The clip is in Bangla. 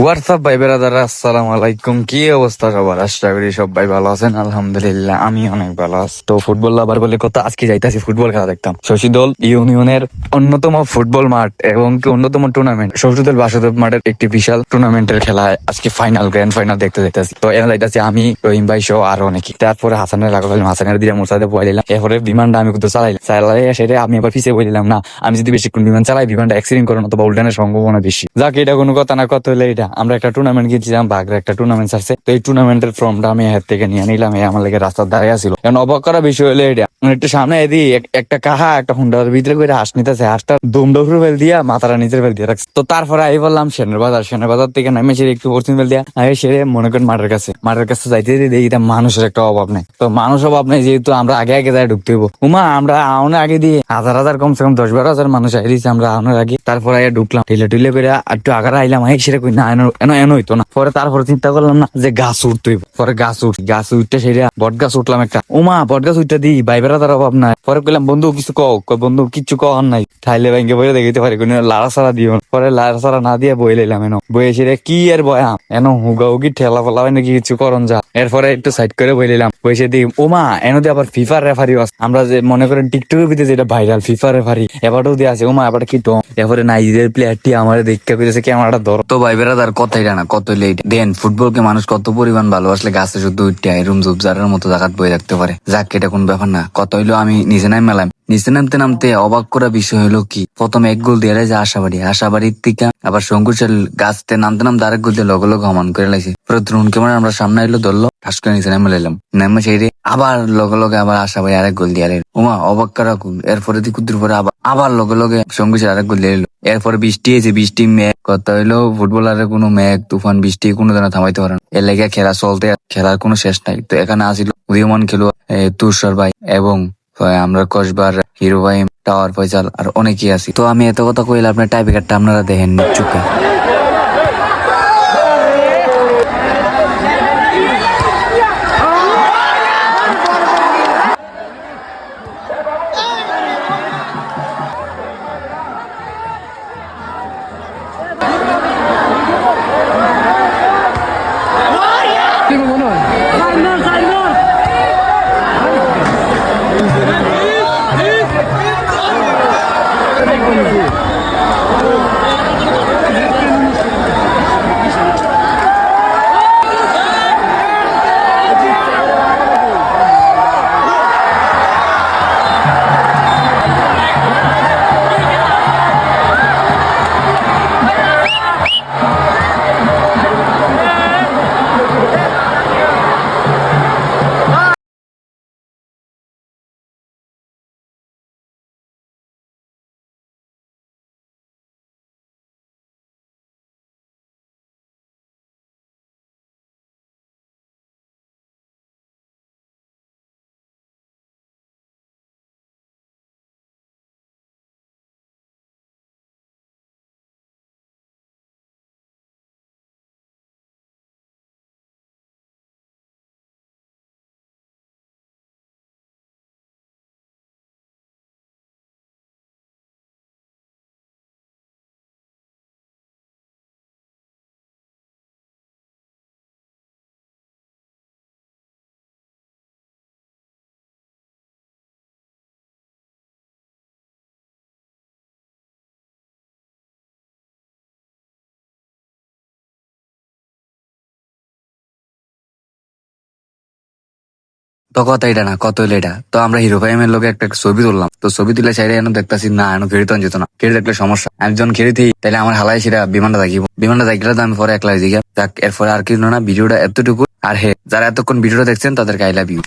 হোয়াটসঅ্যাপ ভাই বেরাদার, আসসালামু আলাইকুম। কি অবস্থা সবার? আশা করি সবাই ভালো আছেন। আলহামদুলিল্লাহ আমি অনেক ভালো আছি। তো ফুটবল লাভার বলে কথা, আজকে যাইতাছি ফুটবল খেলা দেখতাম। শশীদল ইউনিয়নের অন্যতম ফুটবল মাঠ এবং কি অন্যতম টুর্নামেন্ট শশীদল বাসুদেব মাঠের একটি বিশাল টুর্নামেন্টের খেলায় আজকে ফাইনাল, গ্র্যান্ড ফাইনাল দেখতে যাইতাছি। তো এনে যাইতাছি আমি, রহিম ভাই সহ আরো অনেকে। তারপরে হাসানের লাগালাম, হাসানের দিয়ে মোসাদে বইলাম। এরপরে বিমানটা আমি কিন্তু চালাই সেটা আমি আবার পিছিয়ে বইলাম না, আমি যদি বেশিক্ষণ বিমান চালাই বিমানটা অ্যাক্সিডেন্ট করার অথবা উল্টানোর সম্ভাবনা বেশি। যাক, এটা কোনো কথা না। কত হলে এটা আমরা একটা টুর্নামেন্ট গিয়েছিলাম, বাগরা একটা টুর্নামেন্ট আছে। তো এই টুর্নামেন্টের ফর্মটা আমি হাত থেকে নিয়ে নিলাম। আমার লেগে রাস্তার দাঁড়িয়ে আসছিল। এখন অবাক করা বিষয় হলো এটা, একটু সামনে এদি একটা কাহা একটা হুন্ডার ভিতরে করে হাঁস নিতেছে। হাঁসটা দুমটা উপরে ফেল দিয়া মাথাটা নিচের ফেল দিয়ে রাখছে। তো তারপরে আই বললাম সেনের বাজার থেকে নামে সেরে একটু পশ্চিম ফেল দিয়া আগে সেরে মনে করেন মাঠের কাছে যাইতে দেখি এটা মানুষের একটা অভাব নেই। তো মানুষ অভাব নেই যেহেতু আমরা আগে আগে যাই ঢুকতে হইব। আমরা আউনের আগে দিয়ে হাজার কমসে কম 10-12 হাজার মানুষ আই দিয়েছি আমরা আউনের আগে। তারপরে ঢুকলাম ঢিলে করে একটু আগারে আইলাম। সেটা কই না এনো হইতো না। পরে তারপরে চিন্তা করলাম না যে গাছ উঠতে হইব। পরে গাছ উঠতে সেটা বট গাছ উঠলাম একটা। বট গাছ উঠতে দিই ভাইবেরা তার অভাব নাই। পরে কইলাম বন্ধু কিছু বন্ধু কিচ্ছু কর নাই, থাইলে ব্যাংকে বইলে দেখিতে পারি কোন লাড়া সারা দিও। পরে লাড়া সারা না দিয়ে বই লাইলাম। বইয়ে সেরে কি আর বয়াম হুগা হুগি ঠেলা ফেলা হয় নাকি কিছু করন যা। এরপরে একটু সাইড করে বই লাইলাম। বসে দিই দিয়ে আবার ফিফার রেফারিও আছে। আমরা যে মনে করেন টিকটকের ভিতরে যেটা ভাইরাল ফিফার রেফারি এবারও দিয়ে আছে। এবার কি টম। এরপরে নাইজেরিয়ার প্লেয়ারটি আমার দেখতে পেরেছে ক্যামেরাটা ধর। তো ভাই বেড়াদার কথাই না কত লেট দেন ফুটবলকে মানুষ কত পরিমাণ ভালোবাসলে গাছে শুধু উঠতে রুম জুবজারের মতো জায়গাত বই রাখতে পারে। যাক, এটা কোন ব্যাপার না। কত হইলো আমি নিচে মেলাম। নিচে নামতে অবাক করা বিষয় হলো কি, প্রথম এক গোল দিয়ে যে আশাবাড়ির থেকে আবার শঙ্কুশাল গাছতে নামতে আরেক গোল দিয়ে লগে হমান করে লাইছে। পুরো দ্রোণ ক্যামেরা আমরা সামনে এলো ধরলো, ঠাস করে নিচে নামে লাইলাম। নামে সেই আবার লগে আবার আশাবাড়ি আরেক গোল দিয়ে অবাক করা গোল। এরপরে কুদ্দুর পরে আবার লগে শঙ্কুশাল আরেক গোল দিয়ে এলো। এরপরে বৃষ্টি হয়েছে, বৃষ্টি মেঘ কথা হইলো ফুটবলারের কোনো মেঘ তুফান বৃষ্টি কোনো দিন থামাইতে পারে না। এর লেগে খেলা চলতে, খেলার কোনো শেষ নাই। তো এখানে আসিল উদীয়মান খেলোয়াড় তুষার ভাই এবং আমরা কসবার হিরো ভাই, টাওয়ার ফয়সাল আর অনেকেই আছি। তো আমি এত কথা কইলে আপনার টাইপিকারটা আপনারা দেখেন চুকে। তো কথা এটা না, কত হইলো এটা। তো আমরা হিরো ভাই এর লোক একটা ছবি তুললাম। তো ছবি তুলে চাইলে দেখতেছি না খেড়ে তো যেত না। খেড়ে দেখলে সমস্যা। আমি যখন খেড়ে দিই তাহলে আমার হালাই সেটা বিমানটা থাকিব। বিমানটা থাকলে তো আমি পরে একলা দিকে যাক। এরপরে আর কিছু না, ভিডিওটা এতটুকু। আর যারা এতক্ষণ ভিডিওটা দেখছেন তাদেরকে আই লাভ ইউ।